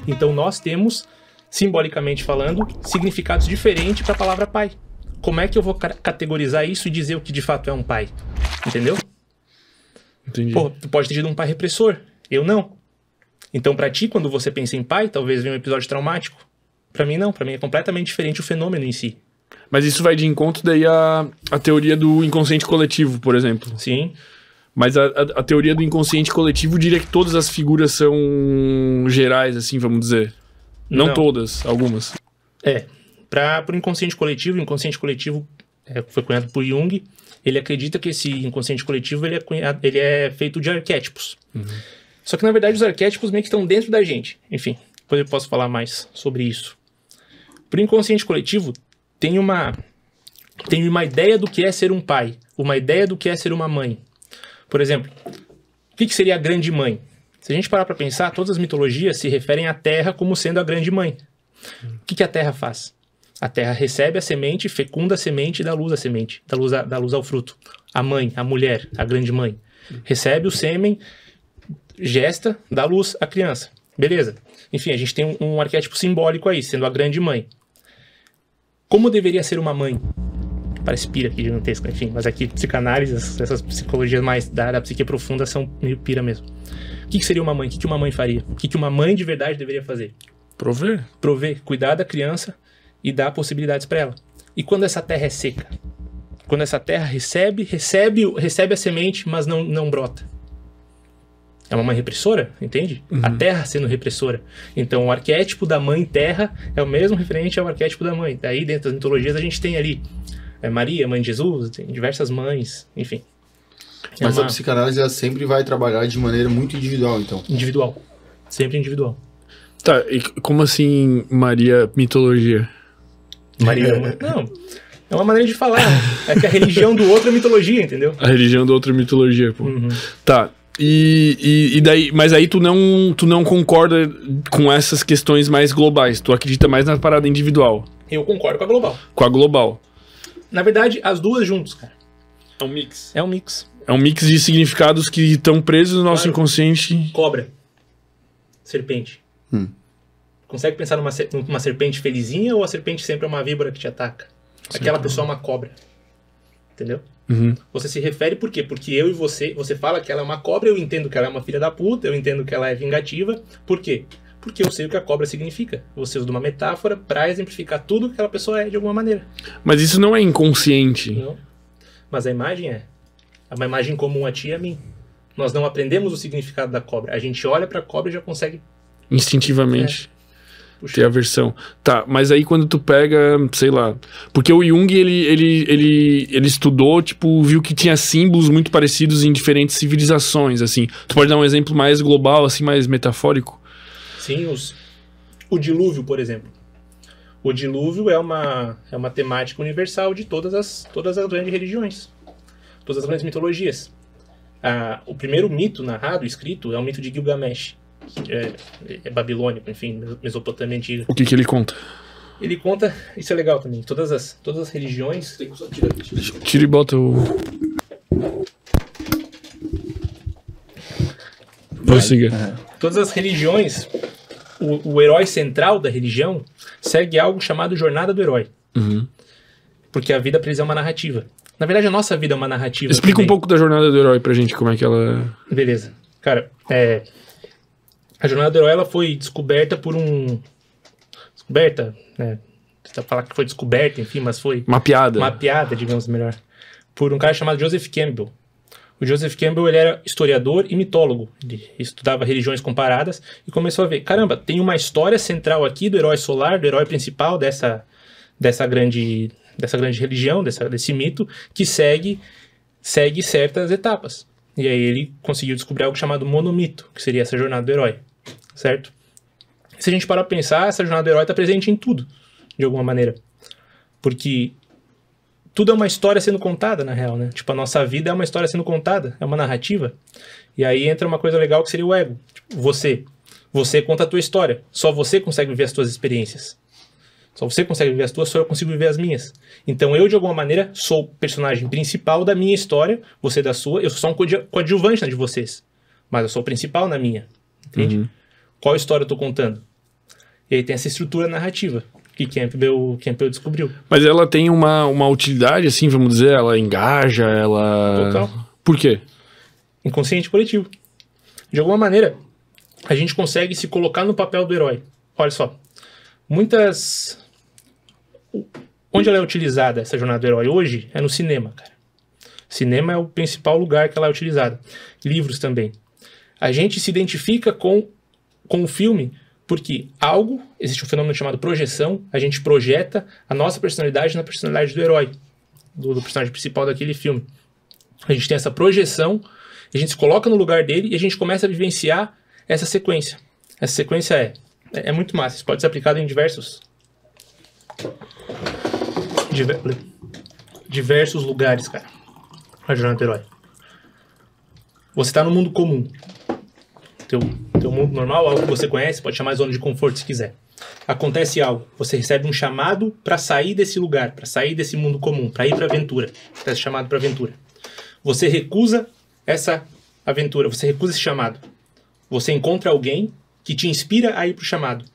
Então nós temos, simbolicamente falando, significados diferentes para a palavra pai. Como é que eu vou categorizar isso e dizer o que de fato é um pai? Entendeu? Entendi. Pô, tu pode ter tido um pai repressor, eu não. Então pra ti, quando você pensa em pai, talvez venha um episódio traumático. Pra mim não, pra mim é completamente diferente o fenômeno em si. Mas isso vai de encontro daí a teoria do inconsciente coletivo, por exemplo. Sim. Mas a teoria do inconsciente coletivo diria que todas as figuras são gerais, assim, vamos dizer. Não todas, algumas. Pro inconsciente coletivo, o inconsciente coletivo foi cunhado por Jung. Ele acredita que esse inconsciente coletivo ele é feito de arquétipos. Uhum. Só que, na verdade, os arquétipos meio que estão dentro da gente. Enfim, depois eu posso falar mais sobre isso. Pro inconsciente coletivo, tem uma ideia do que é ser um pai, uma ideia do que é ser uma mãe. Por exemplo, o que seria a grande mãe? Se a gente parar para pensar, todas as mitologias se referem à Terra como sendo a grande mãe. O que a Terra faz? A Terra recebe a semente, fecunda a semente e dá luz à semente, dá luz ao fruto. A mãe, a mulher, a grande mãe, recebe o sêmen, gesta, dá luz à criança. Beleza. Enfim, a gente tem um arquétipo simbólico aí, sendo a grande mãe. Como deveria ser uma mãe? Parece pira aqui, gigantesca, enfim. Mas aqui, psicanálise, essas psicologias mais da psique profunda são meio pira mesmo. O que seria uma mãe? O que uma mãe faria? O que uma mãe de verdade deveria fazer? Prover. Prover, cuidar da criança e dar possibilidades para ela. E quando essa terra é seca? Quando essa terra recebe a semente, mas não brota. É uma mãe repressora, entende? Uhum. A terra sendo repressora. Então, o arquétipo da mãe terra é o mesmo referente ao arquétipo da mãe. Daí, dentro das mitologias, a gente tem ali Maria, mãe de Jesus, tem diversas mães, enfim. Mas a psicanálise ela sempre vai trabalhar de maneira muito individual, então. Individual. Sempre individual. Tá, e como assim Maria mitologia? Maria, não, é uma maneira de falar. É que a religião do outro é mitologia, entendeu? A religião do outro é mitologia, pô. Uhum. Tá, e daí, mas aí tu não concorda com essas questões mais globais, tu acredita mais na parada individual. Eu concordo com a global. Com a global. Na verdade, as duas juntos, cara. É um mix. É um mix. É um mix de significados que estão presos no nosso inconsciente. Cobra. Serpente. Consegue pensar numa serpente felizinha ou a serpente sempre é uma víbora que te ataca? Aquela pessoa é uma cobra. Entendeu? Uhum. Você se refere por quê? Porque eu e você fala que ela é uma cobra, eu entendo que ela é uma filha da puta, eu entendo que ela é vingativa. Por quê? Porque eu sei o que a cobra significa. Você usa uma metáfora pra exemplificar tudo que aquela pessoa é de alguma maneira. Mas isso não é inconsciente. Não. Mas a imagem é. É uma imagem comum a ti e a mim. Nós não aprendemos o significado da cobra. A gente olha pra cobra e já consegue... Instintivamente. Ter a versão. Tá, mas aí quando tu pega, sei lá... Porque o Jung, ele estudou, tipo, viu que tinha símbolos muito parecidos em diferentes civilizações, assim. Tu pode dar um exemplo mais global, assim, mais metafórico? Sim, o dilúvio, por exemplo. O dilúvio é uma temática universal de todas as grandes religiões. Todas as grandes mitologias. O primeiro mito narrado, escrito, é o mito de Gilgamesh. É babilônico, enfim, Mesopotâmia antiga. O que ele conta? Ele conta, isso é legal também, todas as religiões... Tira e bota o... Prossiga. Todas as religiões, o herói central da religião segue algo chamado jornada do herói. Uhum. Porque a vida pra eles é uma narrativa. Na verdade, a nossa vida é uma narrativa. Explica também. um pouco da jornada do herói pra gente, como é que ela... Beleza. Cara, a jornada do herói ela foi descoberta por um... Descoberta, né? Você tá falando que foi descoberta, enfim, mas foi... Mapeada, digamos melhor. Por um cara chamado Joseph Campbell. O Joseph Campbell ele era historiador e mitólogo. Ele estudava religiões comparadas e começou a ver, caramba, tem uma história central aqui do herói solar, do herói principal dessa grande religião, desse mito, que segue certas etapas. E aí ele conseguiu descobrir algo chamado monomito, que seria essa jornada do herói, certo? Se a gente parar pra pensar, essa jornada do herói está presente em tudo, de alguma maneira. Porque tudo é uma história sendo contada, na real, né? Tipo, a nossa vida é uma história sendo contada, é uma narrativa. E aí entra uma coisa legal que seria o ego. Tipo, você conta a tua história. Só você consegue viver as tuas experiências. Só você consegue viver as tuas, só eu consigo viver as minhas. Então eu, de alguma maneira, sou o personagem principal da minha história, você da sua. Eu sou só um coadjuvante de vocês. Mas eu sou o principal na minha. Entende? Uhum. Qual história eu tô contando? E aí tem essa estrutura narrativa que Campbell descobriu. Mas ela tem uma utilidade, assim, vamos dizer, ela engaja, ela... Total. Por quê? Inconsciente coletivo. De alguma maneira, a gente consegue se colocar no papel do herói. Olha só, onde ela é utilizada, essa jornada do herói hoje, é no cinema, cara. Cinema é o principal lugar que ela é utilizada. Livros também. A gente se identifica com o filme porque existe um fenômeno chamado projeção, a gente projeta a nossa personalidade na personalidade do herói, do personagem principal daquele filme. A gente tem essa projeção, a gente se coloca no lugar dele e a gente começa a vivenciar essa sequência. Essa sequência é muito massa, isso pode ser aplicado em diversos lugares, cara. A jornada do herói. Você está no mundo comum. Teu mundo normal, algo que você conhece, pode chamar de zona de conforto se quiser. Acontece algo, você recebe um chamado para sair desse lugar, para sair desse mundo comum, para ir para aventura. Você é chamado para aventura. Você recusa essa aventura, você recusa esse chamado. Você encontra alguém que te inspira a ir para o chamado,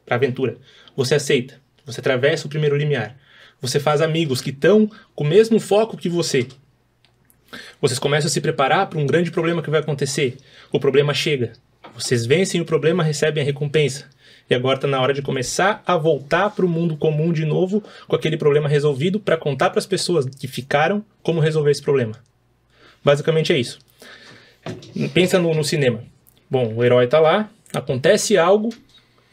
para aventura. Você aceita, você atravessa o primeiro limiar. Você faz amigos que estão com o mesmo foco que você. Vocês começam a se preparar para um grande problema que vai acontecer. O problema chega. Vocês vencem o problema, recebem a recompensa. E agora está na hora de começar a voltar para o mundo comum de novo, com aquele problema resolvido, para contar para as pessoas que ficaram como resolver esse problema. Basicamente é isso. Pensa no cinema. Bom, o herói está lá, acontece algo,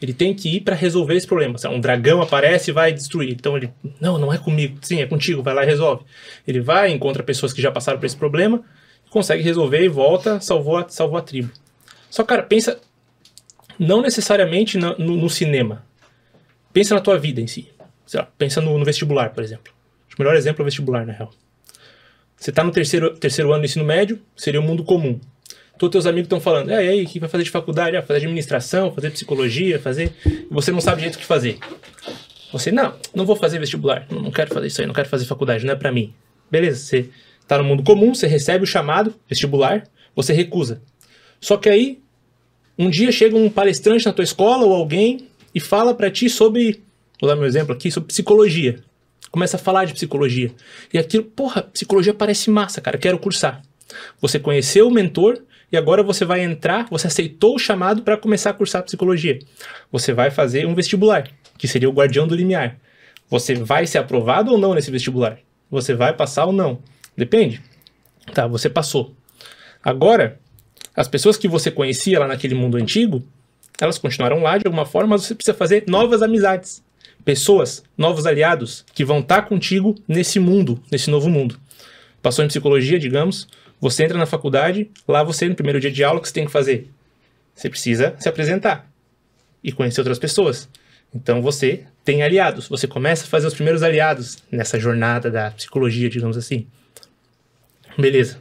ele tem que ir para resolver esse problema. Um dragão aparece e vai destruir. Então ele, não é comigo. Sim, é contigo, vai lá e resolve. Ele vai, encontra pessoas que já passaram por esse problema, consegue resolver e volta, salvou a tribo. Só, cara, pensa não necessariamente no cinema. Pensa na tua vida em si. Sei lá, pensa no vestibular, por exemplo. O melhor exemplo é o vestibular, na real. Você está no terceiro ano do ensino médio, seria o mundo comum. Todos teus amigos estão falando, e aí, o que vai fazer de faculdade? Fazer administração, fazer psicologia, fazer... E você não sabe direito o que fazer. Você, não vou fazer vestibular, não quero fazer isso aí, não quero fazer faculdade, não é pra mim. Beleza, você tá no mundo comum, você recebe o chamado vestibular, você recusa. Só que aí, um dia chega um palestrante na tua escola ou alguém e fala pra ti sobre, vou dar meu exemplo aqui, sobre psicologia. Começa a falar de psicologia. E aquilo, psicologia parece massa, cara, quero cursar. Você conheceu o mentor e agora você vai entrar, você aceitou o chamado para começar a cursar psicologia. Você vai fazer um vestibular, que seria o guardião do limiar. Você vai ser aprovado ou não nesse vestibular? Você vai passar ou não? Depende. Tá, você passou. Agora, as pessoas que você conhecia lá naquele mundo antigo, elas continuaram lá de alguma forma, mas você precisa fazer novas amizades. Pessoas, novos aliados, que vão estar contigo nesse mundo, nesse novo mundo. Passou em psicologia, digamos, você entra na faculdade, lá você, no primeiro dia de aula, o que você tem que fazer? Você precisa se apresentar e conhecer outras pessoas. Então você tem aliados, você começa a fazer os primeiros aliados nessa jornada da psicologia, digamos assim. Beleza.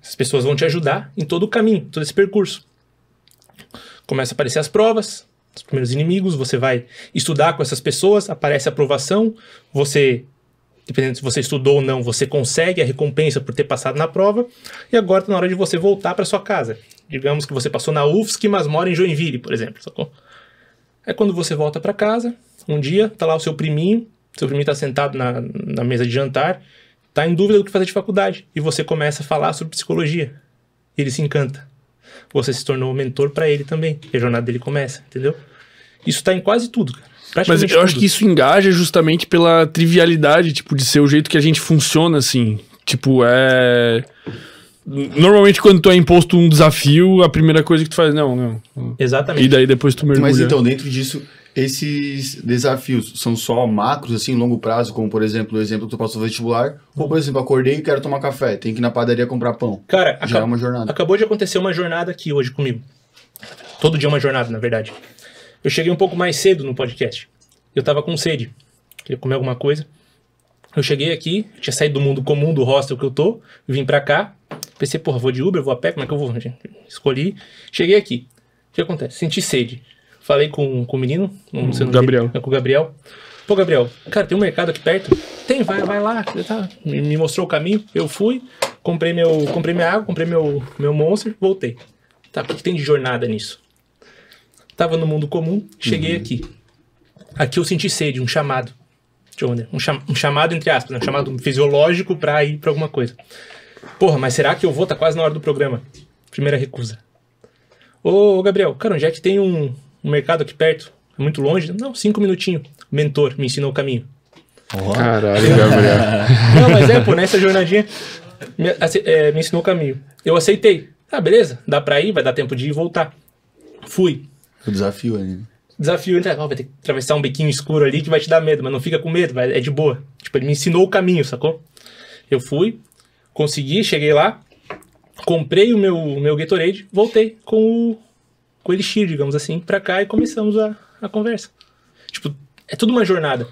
Essas pessoas vão te ajudar em todo o caminho, todo esse percurso. Começa a aparecer as provas, os primeiros inimigos, você vai estudar com essas pessoas, aparece a aprovação, você... Dependendo se você estudou ou não, você consegue a recompensa por ter passado na prova. E agora está na hora de você voltar para sua casa. Digamos que você passou na UFSC, mas mora em Joinville, por exemplo. Sacou? É quando você volta para casa, um dia, está lá o seu priminho está sentado na mesa de jantar, está em dúvida do que fazer de faculdade. E você começa a falar sobre psicologia. Ele se encanta. Você se tornou mentor para ele também. E a jornada dele começa, entendeu? Isso está em quase tudo, cara. Mas eu acho que isso engaja justamente pela trivialidade, tipo, de ser o jeito que a gente funciona, assim. Tipo, normalmente quando tu é imposto um desafio, a primeira coisa que tu faz, não. Exatamente. E daí depois tu mergulha. Mas então, dentro disso, esses desafios são só macros, assim, longo prazo, como por exemplo, o exemplo que tu passou no vestibular, ou por exemplo, acordei e quero tomar café, tem que ir na padaria comprar pão. Cara, já é uma jornada. Acabou de acontecer uma jornada aqui hoje comigo. Todo dia uma jornada, na verdade. Eu cheguei um pouco mais cedo no podcast. Eu tava com sede. Queria comer alguma coisa. Eu cheguei aqui, tinha saído do mundo comum, do hostel que eu tô, vim pra cá. Pensei, vou de Uber, vou a pé, como é que eu vou? Escolhi. Cheguei aqui. O que acontece? Senti sede. Falei com o menino, não sei o nome Gabriel. dele, com o Gabriel. Pô, Gabriel, cara, tem um mercado aqui perto? Tem, vai lá. Tá. Me mostrou o caminho, eu fui, comprei minha água, comprei meu Monster, voltei. Tá, o que tem de jornada nisso? Tava no mundo comum, cheguei aqui. Aqui eu senti sede, um chamado. Um chamado entre aspas, né? Um chamado fisiológico pra ir pra alguma coisa. Porra, mas será que eu vou? Tá quase na hora do programa. Primeira recusa. Ô, Gabriel, cara, onde é que tem um mercado aqui perto? É muito longe? Não, 5 minutinhos. Mentor me ensinou o caminho. Caralho, Gabriel. Não, mas pô, nessa jornadinha me ensinou o caminho. Eu aceitei. Ah, beleza, dá pra ir, vai dar tempo de ir e voltar. Fui. O desafio ali. Desafio entre vai ter que atravessar um bequinho escuro ali que vai te dar medo, mas não fica com medo, é de boa. Tipo, ele me ensinou o caminho, sacou? Eu fui, consegui, cheguei lá, comprei o meu Gatorade, voltei com o Elixir, digamos assim, pra cá e começamos a conversa. Tipo, é tudo uma jornada.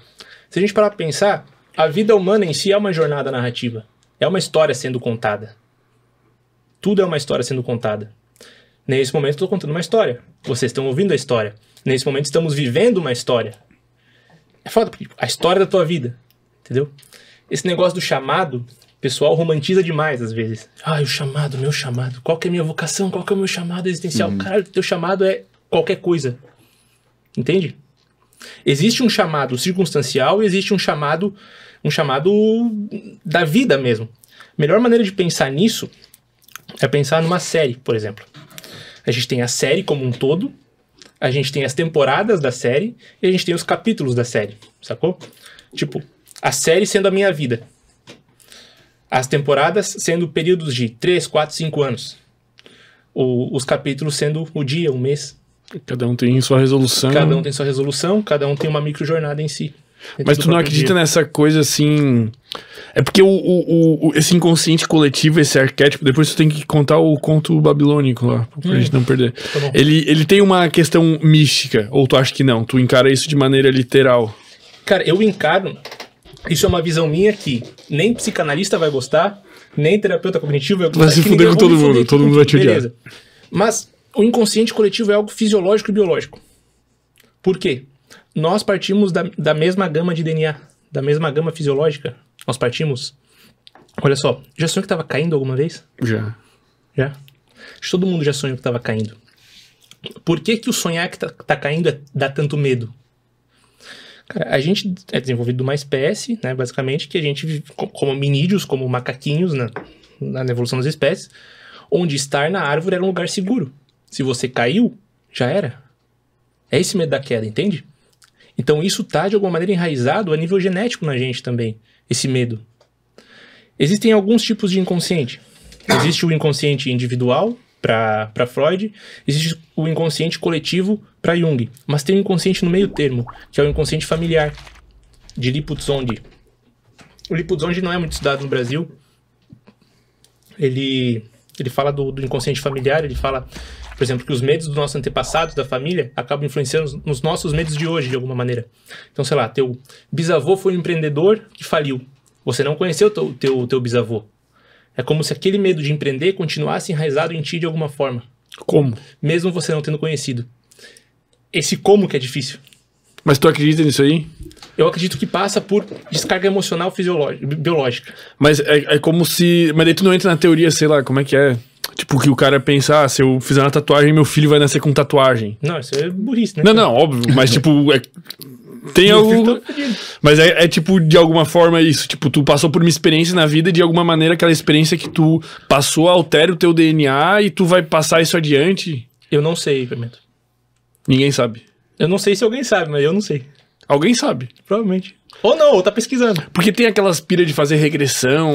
Se a gente parar pra pensar, a vida humana em si é uma jornada narrativa. É uma história sendo contada. Tudo é uma história sendo contada. Nesse momento eu tô contando uma história. Vocês estão ouvindo a história. Nesse momento estamos vivendo uma história. É foda, porque a história da tua vida. Entendeu? Esse negócio do chamado, o pessoal romantiza demais às vezes. Ah, o chamado, meu chamado. Qual que é a minha vocação? Qual que é o meu chamado existencial? Cara, teu chamado é qualquer coisa. Entende? Existe um chamado circunstancial e existe um chamado da vida mesmo. A melhor maneira de pensar nisso é pensar numa série, por exemplo. A gente tem a série como um todo, a gente tem as temporadas da série e a gente tem os capítulos da série, sacou? Tipo, a série sendo a minha vida. As temporadas sendo períodos de 3, 4, 5 anos. Os capítulos sendo o dia, o mês. Cada um tem sua resolução. Cada um tem sua resolução, cada um tem uma microjornada em si. Mas tu não acredita nessa coisa assim... É porque esse inconsciente coletivo, esse arquétipo, depois tu tem que contar o conto babilônico lá, pra gente não perder. Tá, ele tem uma questão mística, ou tu acha que não? Tu encara isso de maneira literal? Cara, eu encaro... Isso é uma visão minha que nem psicanalista vai gostar, nem terapeuta cognitivo vai gostar. Vai se fuder com todo mundo vai te odiar. Beleza. Mas o inconsciente coletivo é algo fisiológico e biológico. Por quê? Nós partimos da mesma gama de DNA, da mesma gama fisiológica. Nós partimos... Olha só, já sonhou que tava caindo alguma vez? Já. Já? Acho que todo mundo já sonhou que tava caindo. Por que o sonhar que tá caindo dá tanto medo? Cara, a gente é desenvolvido uma espécie, né, basicamente, que a gente vive como minídeos, como macaquinhos na evolução das espécies, onde estar na árvore era um lugar seguro. Se você caiu, já era. É esse medo da queda, entende? Então isso tá, de alguma maneira, enraizado a nível genético na gente também, esse medo. Existem alguns tipos de inconsciente. Existe o inconsciente individual, para Freud, existe o inconsciente coletivo para Jung, mas tem um inconsciente no meio termo, que é o inconsciente familiar, de Lipuzzondi. O Lipuzzondi não é muito estudado no Brasil. Ele fala do inconsciente familiar, ele fala, por exemplo, que os medos dos nossos antepassados, da família, acabam influenciando nos nossos medos de hoje, de alguma maneira. Então, sei lá, teu bisavô foi um empreendedor que faliu. Você não conheceu teu bisavô. É como se aquele medo de empreender continuasse enraizado em ti de alguma forma. Como? Mesmo você não tendo conhecido. Esse como que é difícil. Mas tu acredita nisso aí? Eu acredito que passa por descarga emocional biológica. Mas é como se... Mas daí tu não entra na teoria, sei lá, como é que é? Tipo, que o cara pensa, se eu fizer uma tatuagem, meu filho vai nascer com tatuagem. Não, isso é burrice, né? Não, óbvio. Mas tipo, tem algo... Mas é tipo, de alguma forma isso. Tipo, tu passou por uma experiência na vida e de alguma maneira aquela experiência que tu passou altera o teu DNA e tu vai passar isso adiante? Eu não sei, Fermento. Ninguém sabe. Eu não sei se alguém sabe, mas eu não sei. Alguém sabe. Provavelmente. Ou não, ou tá pesquisando. Porque tem aquelas piras de fazer regressão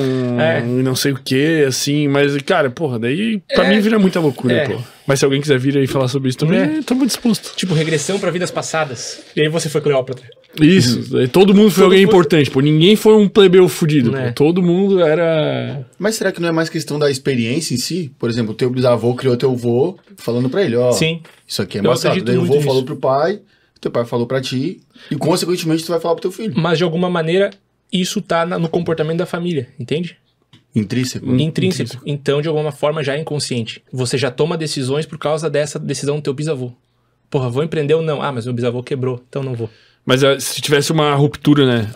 e não sei o que, assim, mas, cara, porra, daí pra mim vira muita loucura, pô. Mas se alguém quiser vir aí falar sobre isso também, estamos dispostos. Tipo, regressão pra vidas passadas. E aí você foi Cleópatra. Isso, todo mundo foi alguém importante, pô. Ninguém foi um plebeu fudido, pô. Todo mundo era... Mas será que não é mais questão da experiência em si? Por exemplo, o teu bisavô criou teu avô falando pra ele, ó. Sim. Isso aqui é embaçado. Daí o avô falou pro pai, teu pai falou pra ti, e consequentemente tu vai falar pro teu filho. Mas de alguma maneira, isso tá no comportamento da família, entende? Intrínseco. Intrínseco. Então, de alguma forma, já é inconsciente. Você já toma decisões por causa dessa decisão do teu bisavô. Porra, vou empreender ou não? Ah, mas meu bisavô quebrou, então não vou. Mas se tivesse uma ruptura, né?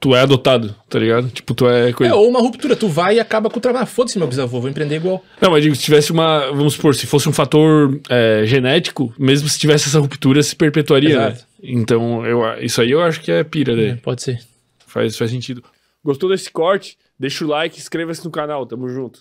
Tu é adotado, tá ligado? Tipo, tu é coisa. Ou uma ruptura, tu vai e acaba com o trabalho. Foda-se, meu bisavô, vou empreender igual. Não, mas digo, se tivesse vamos supor, se fosse um fator genético, mesmo se tivesse essa ruptura, se perpetuaria. Né? Então, isso aí eu acho que é pira, né? Pode ser. Faz sentido. Gostou desse corte? Deixa o like, inscreva-se no canal, tamo junto.